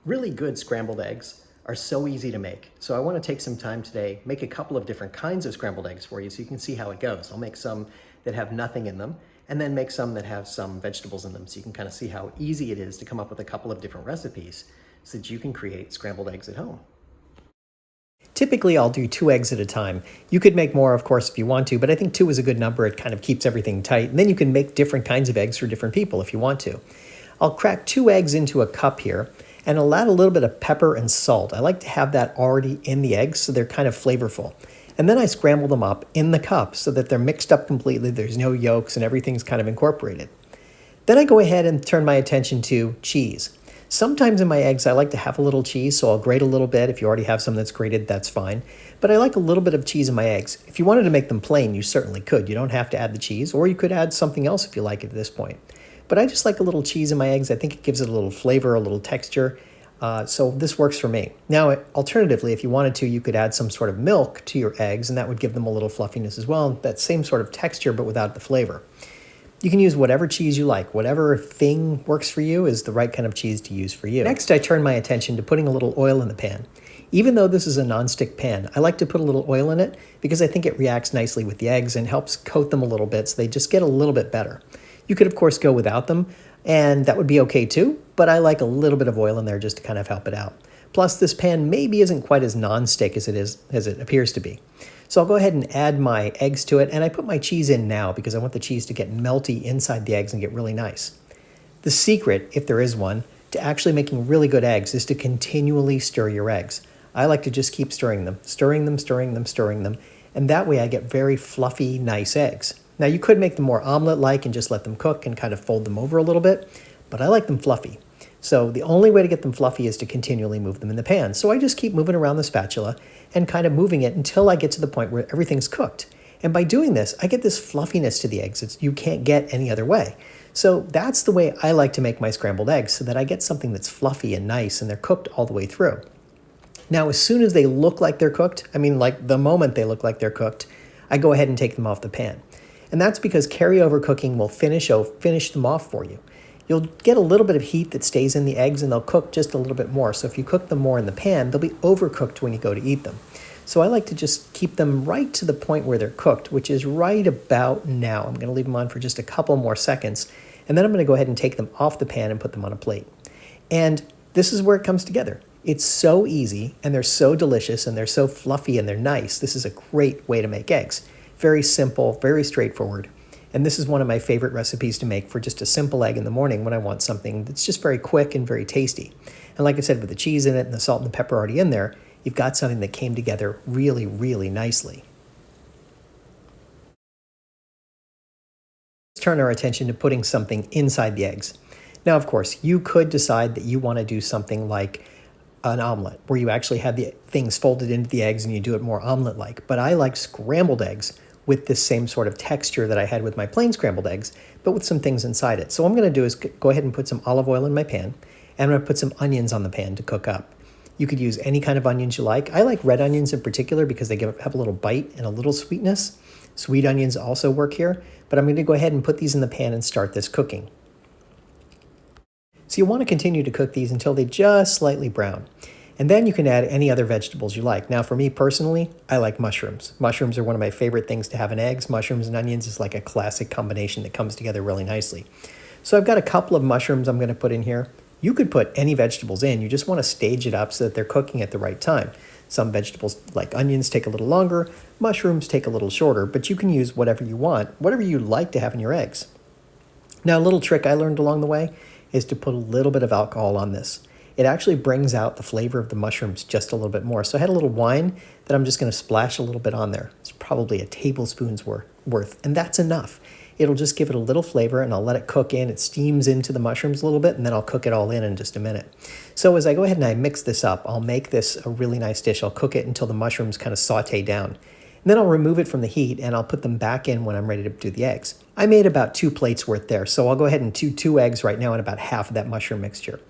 Really good scrambled eggs are so easy to make. So I want to take some time today, make a couple of different kinds of scrambled eggs for you so you can see how it goes. I'll make some that have nothing in them and then make some that have some vegetables in them so you can kind of see how easy it is to come up with a couple of different recipes so that you can create scrambled eggs at home. Typically, I'll do 2 eggs at a time. You could make more, of course, if you want to, but I think 2 is a good number. It kind of keeps everything tight. And then you can make different kinds of eggs for different people if you want to. I'll crack 2 eggs into a cup here, and I'll add a little bit of pepper and salt. I like to have that already in the eggs so they're kind of flavorful. And then I scramble them up in the cup so that they're mixed up completely. There's no yolks and everything's kind of incorporated. Then I go ahead and turn my attention to cheese. Sometimes in my eggs, I like to have a little cheese, so I'll grate a little bit. If you already have some that's grated, that's fine. But I like a little bit of cheese in my eggs. If you wanted to make them plain, you certainly could. You don't have to add the cheese, or you could add something else if you like it at this point. But I just like a little cheese in my eggs. I think it gives it a little flavor, a little texture. So this works for me. Now, alternatively, if you wanted to, you could add some sort of milk to your eggs, and that would give them a little fluffiness as well. That same sort of texture, but without the flavor. You can use whatever cheese you like. Whatever thing works for you is the right kind of cheese to use for you. Next, I turn my attention to putting a little oil in the pan. Even though this is a nonstick pan, I like to put a little oil in it because I think it reacts nicely with the eggs and helps coat them a little bit so they just get a little bit better. You could, of course, go without them, and that would be okay too, but I like a little bit of oil in there just to kind of help it out. Plus, this pan maybe isn't quite as non-stick as it appears to be. So I'll go ahead and add my eggs to it, and I put my cheese in now because I want the cheese to get melty inside the eggs and get really nice. The secret, if there is one, to actually making really good eggs is to continually stir your eggs. I like to just keep stirring them, and that way I get very fluffy, nice eggs. Now you could make them more omelet-like and just let them cook and kind of fold them over a little bit, but I like them fluffy. So the only way to get them fluffy is to continually move them in the pan. So I just keep moving around the spatula and kind of moving it until I get to the point where everything's cooked. And by doing this, I get this fluffiness to the eggs you can't get any other way. So that's the way I like to make my scrambled eggs, so that I get something that's fluffy and nice and they're cooked all the way through. Now, as soon as they look like they're cooked, I mean like the moment they look like they're cooked, I go ahead and take them off the pan. And that's because carryover cooking will finish them off for you. You'll get a little bit of heat that stays in the eggs and they'll cook just a little bit more. So if you cook them more in the pan, they'll be overcooked when you go to eat them. So I like to just keep them right to the point where they're cooked, which is right about now. I'm going to leave them on for just a couple more seconds, and then I'm going to go ahead and take them off the pan and put them on a plate. And this is where it comes together. It's so easy, and they're so delicious, and they're so fluffy, and they're nice. This is a great way to make eggs. Very simple, very straightforward. And this is one of my favorite recipes to make for just a simple egg in the morning when I want something that's just very quick and very tasty. And like I said, with the cheese in it and the salt and the pepper already in there, you've got something that came together really, really nicely. Let's turn our attention to putting something inside the eggs. Now, of course, you could decide that you want to do something like an omelet, where you actually have the things folded into the eggs and you do it more omelet-like. But I like scrambled eggs with this same sort of texture that I had with my plain scrambled eggs, but with some things inside it. So what I'm going to do is go ahead and put some olive oil in my pan, and I'm going to put some onions on the pan to cook up. You could use any kind of onions you like. I like red onions in particular because they have a little bite and a little sweetness. Sweet onions also work here, but I'm going to go ahead and put these in the pan and start this cooking. So you want to continue to cook these until they just slightly brown. And then you can add any other vegetables you like. Now, for me personally, I like mushrooms. Mushrooms are one of my favorite things to have in eggs. Mushrooms and onions is like a classic combination that comes together really nicely. So I've got a couple of mushrooms I'm going to put in here. You could put any vegetables in. You just want to stage it up so that they're cooking at the right time. Some vegetables, like onions, take a little longer. Mushrooms take a little shorter, but you can use whatever you want, whatever you like to have in your eggs. Now, a little trick I learned along the way is to put a little bit of alcohol on this. It actually brings out the flavor of the mushrooms just a little bit more. So I had a little wine that I'm just going to splash a little bit on there. It's probably a tablespoon's worth, and that's enough. It'll just give it a little flavor, and I'll let it cook in. It steams into the mushrooms a little bit, and then I'll cook it all in just a minute. So as I go ahead and I mix this up, I'll make this a really nice dish. I'll cook it until the mushrooms kind of saute down. And then I'll remove it from the heat, and I'll put them back in when I'm ready to do the eggs. I made about 2 plates worth there, so I'll go ahead and do 2 eggs right now and about half of that mushroom mixture.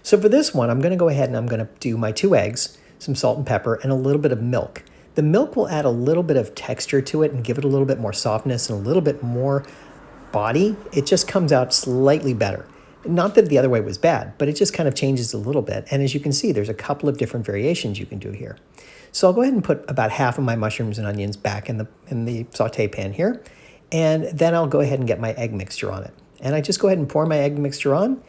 So for this one, I'm going to go ahead and I'm going to do my 2 eggs, some salt and pepper, and a little bit of milk. The milk will add a little bit of texture to it and give it a little bit more softness and a little bit more body. It just comes out slightly better. Not that the other way was bad, but it just kind of changes a little bit. And as you can see, there's a couple of different variations you can do here. So I'll go ahead and put about half of my mushrooms and onions back in the saute pan here. And then I'll go ahead and get my egg mixture on it. And I just go ahead and pour my egg mixture on,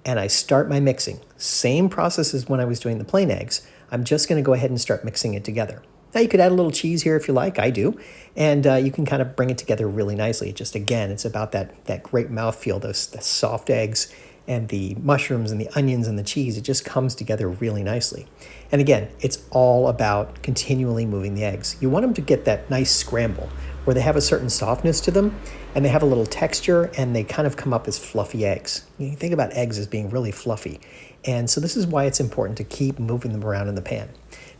and I start my mixing. Same process as when I was doing the plain eggs. I'm just going to go ahead and start mixing it together. Now you could add a little cheese here if you like, I do, and you can kind of bring it together really nicely. Just again, it's about that great mouthfeel, the soft eggs and the mushrooms and the onions and the cheese. It just comes together really nicely. And again, it's all about continually moving the eggs. You want them to get that nice scramble where they have a certain softness to them and they have a little texture and they kind of come up as fluffy eggs. You think about eggs as being really fluffy. And so this is why it's important to keep moving them around in the pan.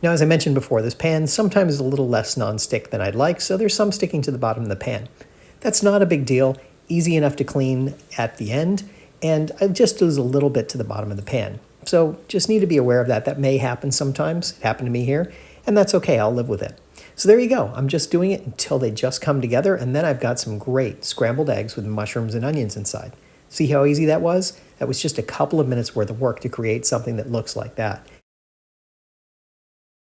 Now, as I mentioned before, this pan sometimes is a little less nonstick than I'd like, so there's some sticking to the bottom of the pan. That's not a big deal, easy enough to clean at the end, and I just lose a little bit to the bottom of the pan. So just need to be aware of that. That may happen sometimes. It happened to me here, and that's okay. I'll live with it. So there you go. I'm just doing it until they just come together, and then I've got some great scrambled eggs with mushrooms and onions inside. See how easy that was? That was just a couple of minutes worth of work to create something that looks like that.